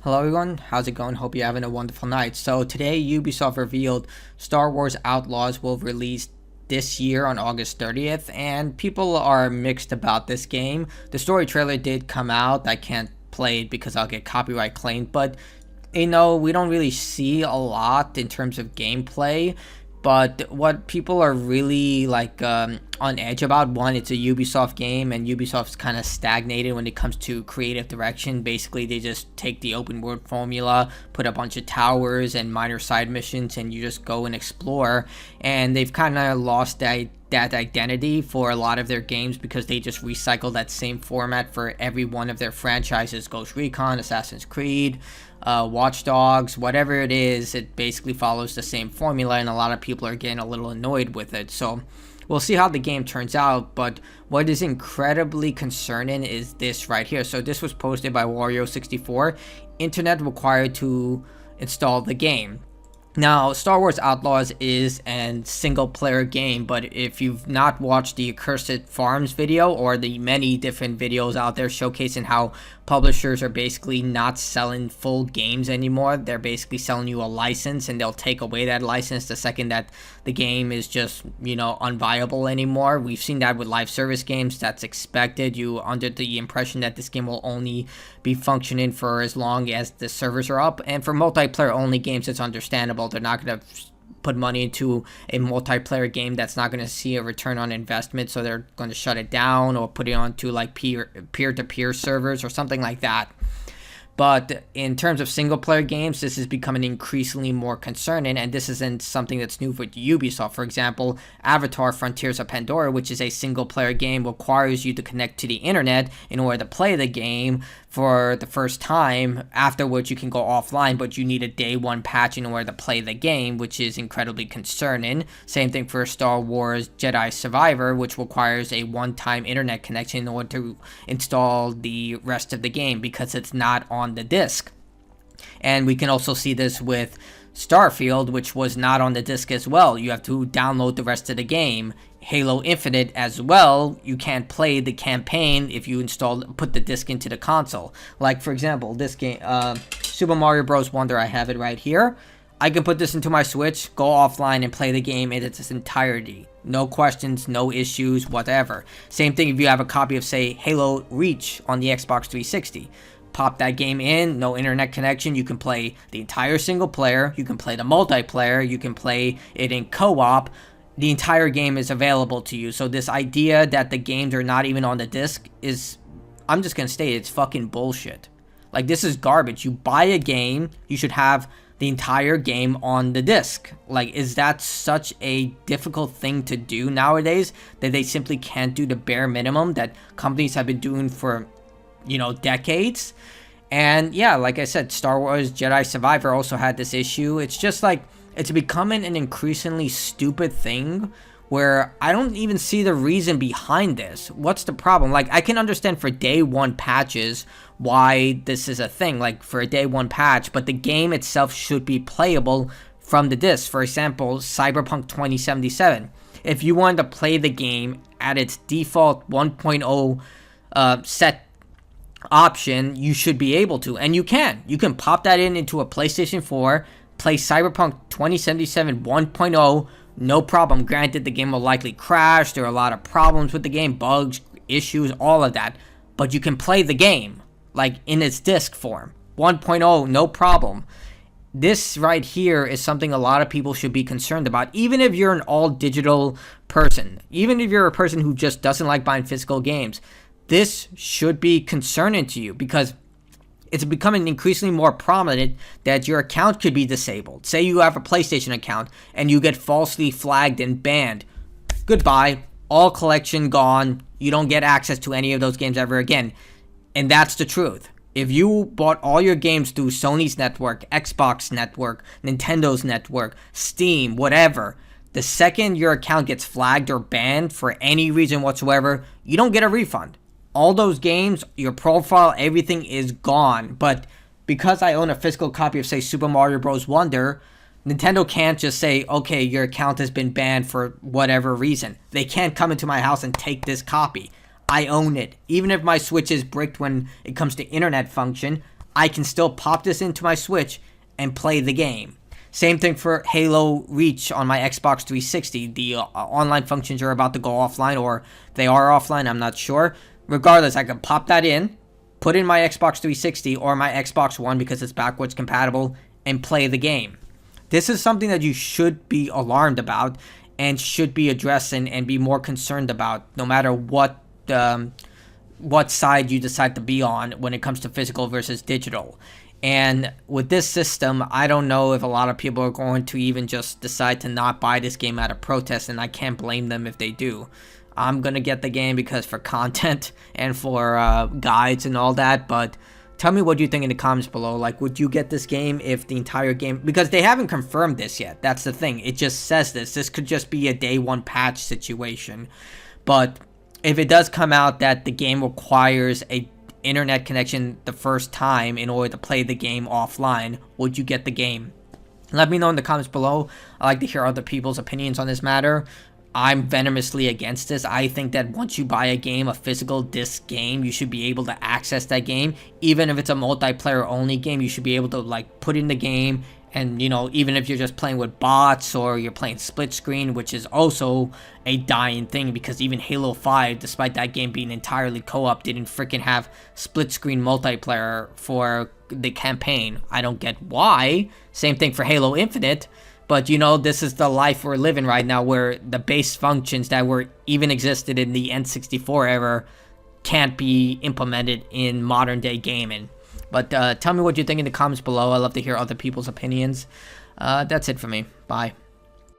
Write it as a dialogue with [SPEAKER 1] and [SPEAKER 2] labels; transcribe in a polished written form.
[SPEAKER 1] Hello everyone, how's it going? Hope you're having a wonderful night. So today Ubisoft revealed Star Wars Outlaws will release this year on August 30th, and people are mixed about this game. The story trailer did come out. I can't play it because I'll get copyright claimed, but we don't really see a lot in terms of gameplay. But what people are really on edge about, one, it's a Ubisoft game, and Ubisoft's kind of stagnated when it comes to creative direction. Basically, they just take the open world formula, put a bunch of towers and minor side missions, and you just go and explore. And they've kind of lost that identity for a lot of their games because they just recycle that same format for every one of their franchises. Ghost Recon, Assassin's Creed, Watch Dogs, whatever it is, it basically follows the same formula, and a lot of people are getting a little annoyed with it. So we'll see how the game turns out, but what is incredibly concerning is this right here. So this was posted by Wario64. Internet required to install the game. Now, Star Wars Outlaws is a single-player game, but if you've not watched the Accursed Farms video or the many different videos out there showcasing how publishers are basically not selling full games anymore, they're basically selling you a license, and they'll take away that license the second that the game is just, unviable anymore. We've seen that with live service games. That's expected. You under the impression that this game will only be functioning for as long as the servers are up, and for multiplayer-only games, it's understandable. They're not going to put money into a multiplayer game that's not going to see a return on investment, so they're going to shut it down or put it onto peer-to-peer servers or something like that. But in terms of single-player games, this is becoming increasingly more concerning, and this isn't something that's new for Ubisoft. For example, Avatar: Frontiers of Pandora, which is a single-player game, requires you to connect to the internet in order to play the game for the first time. Afterwards, you can go offline, but you need a day one patch in order to play the game, which is incredibly concerning. Same thing for Star Wars Jedi Survivor, which requires a one-time internet connection in order to install the rest of the game because it's not on the disc. And we can also see this with Starfield, which was not on the disc as well. You have to download the rest of the game. Halo Infinite as well, you can't play the campaign if you put the disc into the console. Like, for example, this game, Super Mario Bros. Wonder, I have it right here. I can put this into my Switch, go offline, and play the game in its entirety. No questions, no issues, whatever. Same thing if you have a copy of, say, Halo Reach on the Xbox 360. Pop that game in, no internet connection, you can play the entire single player, you can play the multiplayer, you can play it in co-op. The entire game is available to you. So this idea that the games are not even on the disc is, I'm just going to state, it's fucking bullshit. Like, this is garbage. You buy a game, you should have the entire game on the disc. Like, is that such a difficult thing to do nowadays that they simply can't do the bare minimum that companies have been doing for, decades? And yeah, like I said, Star Wars Jedi Survivor also had this issue. It's just like, it's becoming an increasingly stupid thing where I don't even see the reason behind this. What's the problem? Like, I can understand for day one patches why this is a thing, like for a day one patch, but the game itself should be playable from the disc. For example, Cyberpunk 2077. If you wanted to play the game at its default 1.0 set option, you should be able to, and you can. You can pop that into a PlayStation 4, play Cyberpunk 2077 1.0, no problem. Granted, the game will likely crash. There are a lot of problems with the game, bugs, issues, all of that. But you can play the game, like in its disc form. 1.0, no problem. This right here is something a lot of people should be concerned about, even if you're an all-digital person. Even if you're a person who just doesn't like buying physical games. This should be concerning to you because it's becoming increasingly more prominent that your account could be disabled. Say you have a PlayStation account and you get falsely flagged and banned. Goodbye. All collection gone. You don't get access to any of those games ever again. And that's the truth. If you bought all your games through Sony's network, Xbox network, Nintendo's network, Steam, whatever, the second your account gets flagged or banned for any reason whatsoever, you don't get a refund. All those games, your profile, everything is gone. But because I own a physical copy of, say, Super Mario Bros. Wonder, Nintendo can't just say, okay, your account has been banned for whatever reason. They can't come into my house and take this copy. I own it. Even if my Switch is bricked when it comes to internet function, I can still pop this into my Switch and play the game. Same thing for Halo Reach on my Xbox 360. The online functions are about to go offline, or they are offline, I'm not sure. Regardless, I can pop that in, put in my Xbox 360 or my Xbox One because it's backwards compatible, and play the game. This is something that you should be alarmed about and should be addressed and be more concerned about, no matter what side you decide to be on when it comes to physical versus digital. And with this system, I don't know if a lot of people are going to even just decide to not buy this game out of protest, and I can't blame them if they do. I'm going to get the game because for content and for guides and all that, but tell me what you think in the comments below. Like, would you get this game if the entire game... Because they haven't confirmed this yet. That's the thing. It just says this. This could just be a day one patch situation. But if it does come out that the game requires a internet connection the first time in order to play the game offline, would you get the game? Let me know in the comments below. I like to hear other people's opinions on this matter. I'm venomously against this. I think that once you buy a game, a physical disc game, you should be able to access that game. Even if it's a multiplayer only game, you should be able to like put in the game. And, you know, even if you're just playing with bots or you're playing split screen, which is also a dying thing, because even Halo 5, despite that game being entirely co-op, didn't freaking have split screen multiplayer for the campaign. I don't get why. Same thing for Halo Infinite. But, you know, this is the life we're living right now, where the base functions that were even existed in the N64 era can't be implemented in modern day gaming. But tell me what you think in the comments below. I love to hear other people's opinions. That's it for me. Bye.